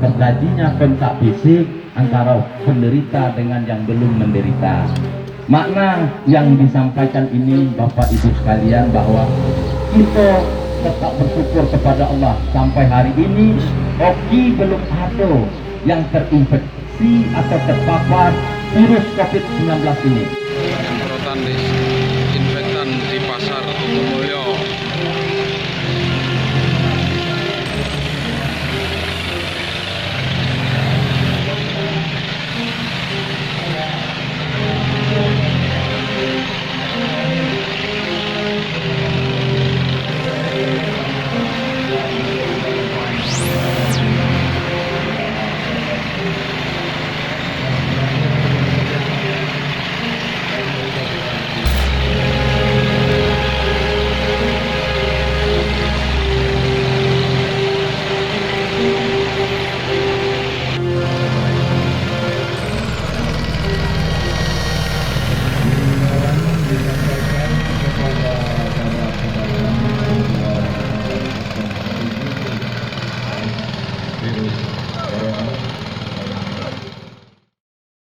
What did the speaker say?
terjadinya kontak fisik antara penderita dengan yang belum menderita. Makna yang disampaikan ini Bapak Ibu sekalian, bahwa kita tetap bersyukur kepada Allah sampai hari ini Oki belum ada yang terinfeksi atau terpapar virus COVID-19 ini. Penyemprotan disinfektan di pasar Tutumulyo.